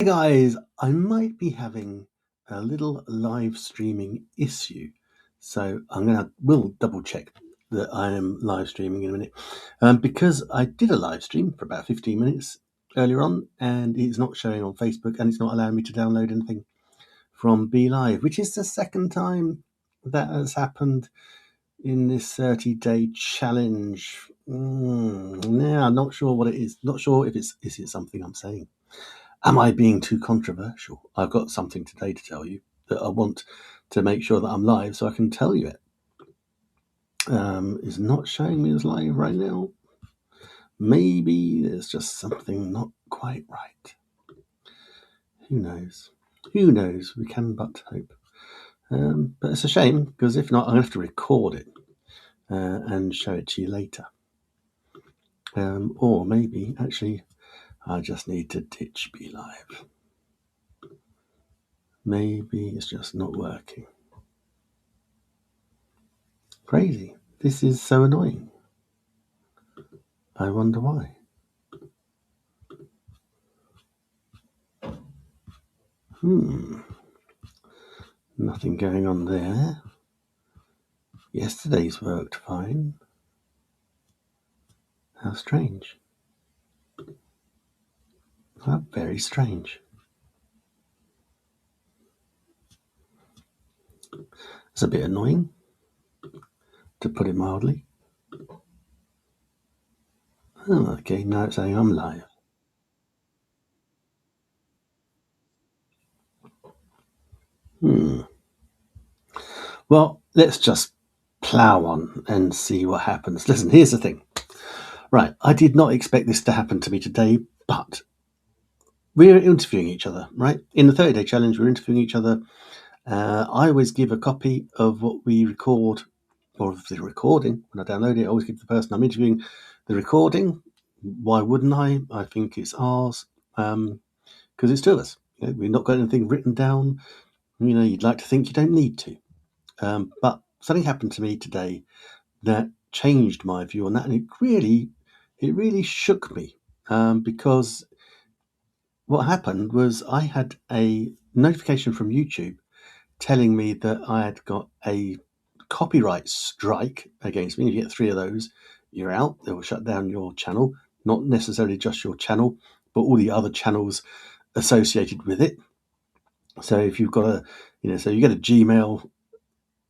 Hey guys, I might be having a little live streaming issue, so we'll double check that I am live streaming in a minute, because I did a live stream for about 15 minutes earlier on, and it's not showing on Facebook, and it's not allowing me to download anything from Be Live, which is the second time that has happened in this 30-day challenge. Now, I'm not sure what it is. Not sure if is it something I'm saying. Am I being too controversial? I've got something today to tell you that I want to make sure that I'm live so I can tell you it. It's not showing me as live right now. Maybe there's just something not quite right. Who knows? Who knows? We can but hope. But it's a shame, because if not, I'm going to have to record it and show it to you later. Or maybe, actually, I just need to ditch Be Live. Maybe it's just not working. Crazy. This is so annoying. I wonder why. Nothing going on there. Yesterday's worked fine. How strange. How very strange. It's a bit annoying, to put it mildly. Oh, okay, now it's saying I'm live. Well, let's just plough on and see what happens. Listen, here's the thing. Right, I did not expect this to happen to me today, but we're interviewing each other, right? In the 30-day challenge, we're interviewing each other. I always give a copy of what we record, or of the recording. When I download it, I always give the person I'm interviewing the recording. Why wouldn't I? I think it's ours, because it's two of us. We've not got anything written down. You'd like to think you don't need to. But something happened to me today that changed my view on that, and it really shook me, because what happened was I had a notification from YouTube telling me that I had got a copyright strike against me. If you get 3 of those, you're out. They will shut down your channel, not necessarily just your channel, but all the other channels associated with it. So if you've got so you get a Gmail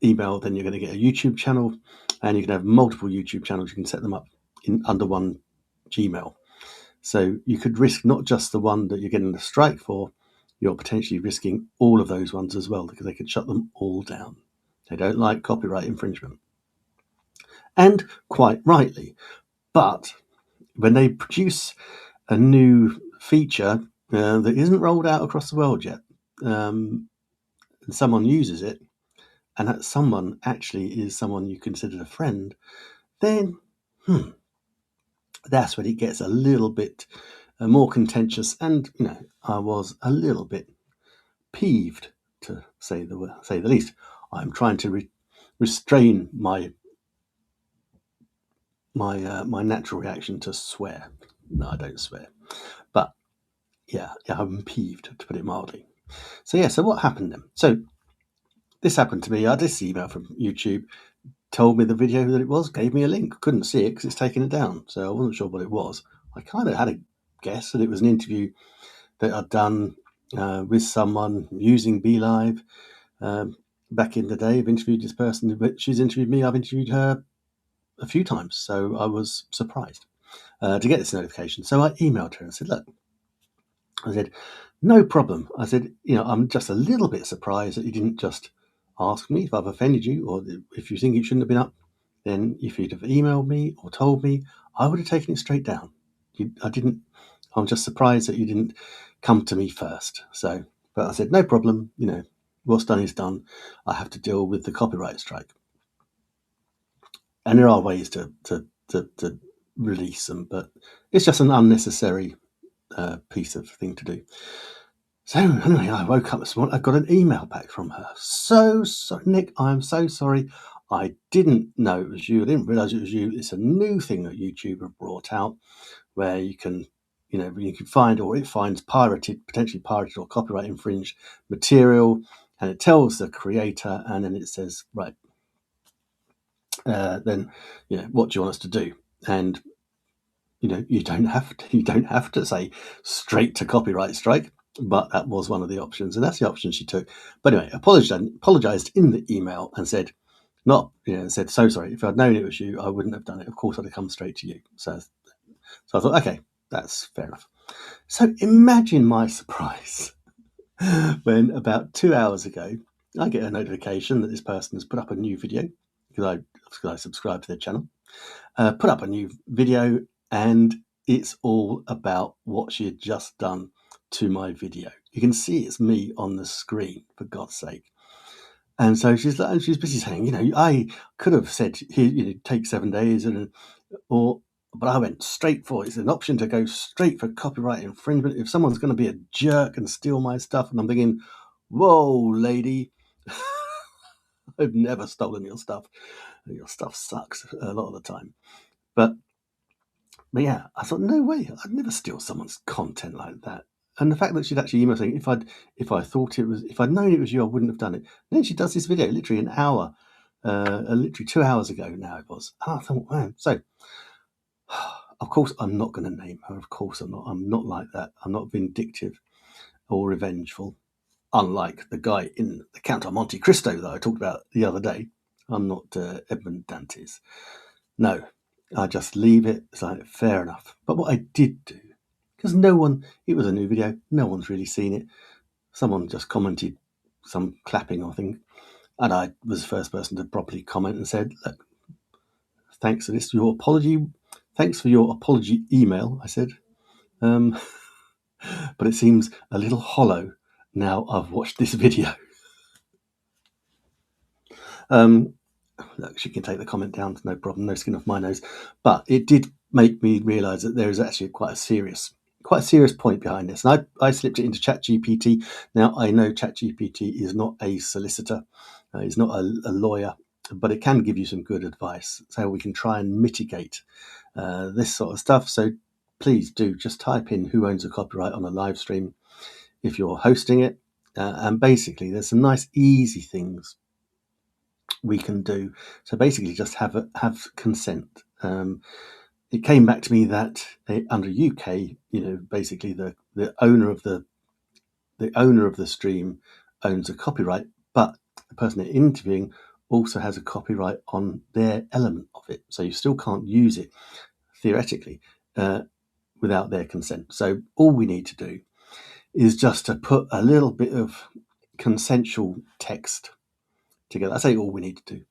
email, then you're going to get a YouTube channel, and you can have multiple YouTube channels. You can set them up under one Gmail. So you could risk not just the one that you're getting the strike for, you're potentially risking all of those ones as well, because they could shut them all down. They don't like copyright infringement. And quite rightly. But when they produce a new feature that isn't rolled out across the world yet, and someone uses it, and that someone actually is someone you considered a friend, then that's when it gets a little bit more contentious. And I was a little bit peeved, to say the least. I'm trying to restrain my natural reaction to swear. No, I don't swear, but yeah, I'm peeved, to put it mildly. So what happened then? So this happened to me. I had this email from YouTube, told me the video that it was, gave me a link. Couldn't see it because it's taken it down, so I wasn't sure what it was. I kind of had a guess that it was an interview that I'd done with someone using Be Live. Back in the day, I've interviewed this person, but she's interviewed me. I've interviewed her a few times, so I was surprised to get this notification. So I emailed her and said, look, I said, no problem. I said, I'm just a little bit surprised that you didn't just ask me if I've offended you, or if you think it shouldn't have been up. Then if you'd have emailed me or told me, I would have taken it straight down. I didn't. I'm just surprised that you didn't come to me first. So, but I said, no problem. What's done is done. I have to deal with the copyright strike. And there are ways to release them, but it's just an unnecessary piece of thing to do. So anyway, I woke up this morning. I got an email back from her. So sorry, Nick. I'm so sorry. I didn't know it was you. I didn't realise it was you. It's a new thing that YouTube have brought out, where you can you can find, or it finds potentially pirated or copyright infringed material, and it tells the creator, and then it says, right, then what do you want us to do? And you don't have to say straight to copyright strike, but that was one of the options, and that's the option she took. But anyway, apologized in the email and said, said, so sorry, if I'd known it was you, I wouldn't have done it. Of course, I'd have come straight to you. So I thought, okay, that's fair enough. So imagine my surprise when about 2 hours ago, I get a notification that this person has put up a new video, because I subscribe to their channel, put up a new video, and it's all about what she had just done to my video. You can see it's me on the screen, for God's sake. And so she's busy saying, I could have said, here, take 7 days, but I went straight for it. It's an option to go straight for copyright infringement if someone's going to be a jerk and steal my stuff. And I'm thinking, whoa, lady, I've never stolen your stuff. Your stuff sucks a lot of the time. But yeah, I thought, no way, I'd never steal someone's content like that. And the fact that she'd actually emailed saying, if I'd known it was you, I wouldn't have done it. And then she does this video literally an hour, literally 2 hours ago now it was. And I thought, man, so of course I'm not going to name her. Of course I'm not. I'm not like that. I'm not vindictive or revengeful. Unlike the guy in the Count of Monte Cristo that I talked about the other day. I'm not Edmond Dantes. No, I just leave it. It's like, fair enough. But what I did do, because it was a new video, no one's really seen it. Someone just commented some clapping, I think, and I was the first person to properly comment and said, look, thanks for this, your apology. Thanks for your apology email, I said. But it seems a little hollow now I've watched this video. Look, she can take the comment down, no problem, no skin off my nose. But it did make me realise that there is actually quite a serious point behind this. And I slipped it into ChatGPT. Now, I know ChatGPT is not a solicitor, it's not a lawyer, but it can give you some good advice. So we can try and mitigate this sort of stuff. So please do just type in who owns a copyright on a live stream if you're hosting it. And basically, there's some nice, easy things we can do. So basically, just have consent. It came back to me that under UK, basically the owner of the stream owns a copyright, but the person they're interviewing also has a copyright on their element of it. So you still can't use it theoretically without their consent. So all we need to do is just to put a little bit of consensual text together. I say all we need to do.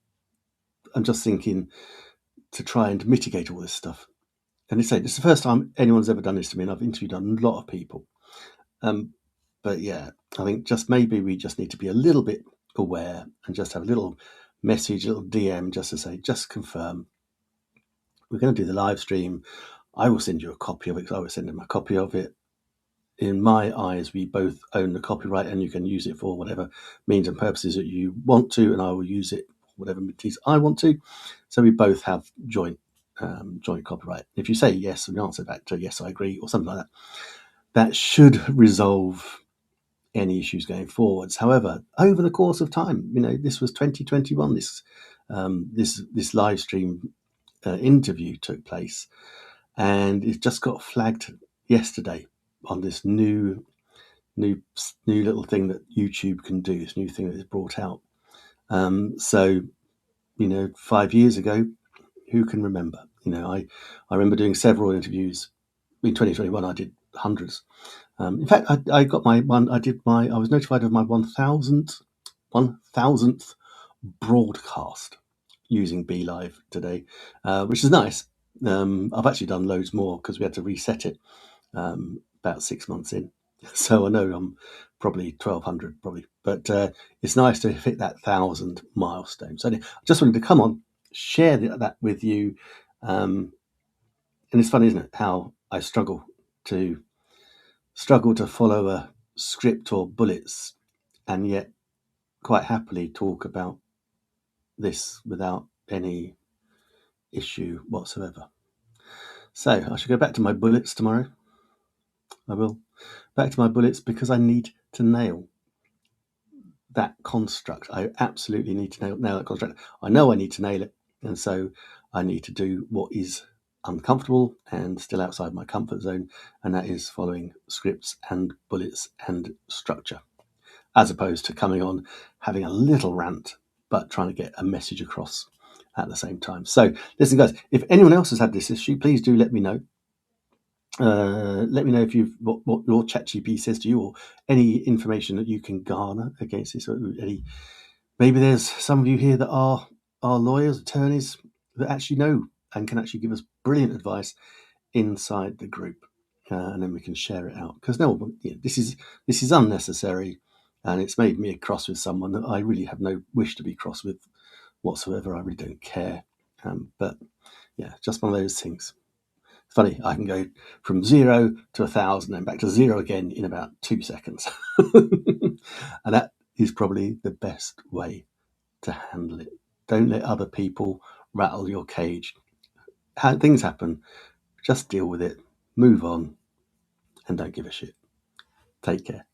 I'm just thinking to try and mitigate all this stuff. And it's the first time anyone's ever done this to me, and I've interviewed a lot of people. But yeah, I think just maybe we just need to be a little bit aware and just have a little message, a little DM, just to say, just confirm we're going to do the live stream. I will send you a copy of it because I will send them a copy of it. In my eyes, we both own the copyright, and you can use it for whatever means and purposes that you want to, and I will use it for whatever means I want to. So we both have joint copyright. If you say yes and answer back to yes, I agree, or something like that, that should resolve any issues going forwards. However, over the course of time, this was 2021. This live stream interview took place, and it just got flagged yesterday on this new little thing that YouTube can do. This new thing that is brought out. So 5 years ago, who can remember? I remember doing several interviews. In 2021, I did hundreds. In fact, I got my one. I was notified of my 1,000th broadcast using BeLive today, which is nice. I've actually done loads more because we had to reset it about 6 months in. So I know I'm probably 1,200, probably, but it's nice to hit that 1,000 milestone. So I just wanted to come on, share that with you, and it's funny, isn't it, how I struggle to follow a script or bullets, and yet quite happily talk about this without any issue whatsoever. So I should go back to my bullets tomorrow I will. Back to my bullets, because I need to nail that construct. I absolutely need to nail that construct. I know I need to nail it, and so I need to do what is uncomfortable and still outside my comfort zone, and that is following scripts and bullets and structure, as opposed to coming on, having a little rant, but trying to get a message across at the same time. So listen, guys, if anyone else has had this issue, please do let me know. Let me know if you've what your ChatGPT says to you, or any information that you can garner against this. Or any, maybe there's some of you here that are lawyers, attorneys, that actually know and can actually give us brilliant advice inside the group, and then we can share it out. Because no, this is unnecessary, and it's made me cross with someone that I really have no wish to be cross with whatsoever. I really don't care. But yeah, just one of those things. It's funny, I can go from 0 to 1,000 and back to 0 again in about 2 seconds. And that is probably the best way to handle it. Don't let other people rattle your cage. Things happen. Just deal with it, move on, and don't give a shit. Take care.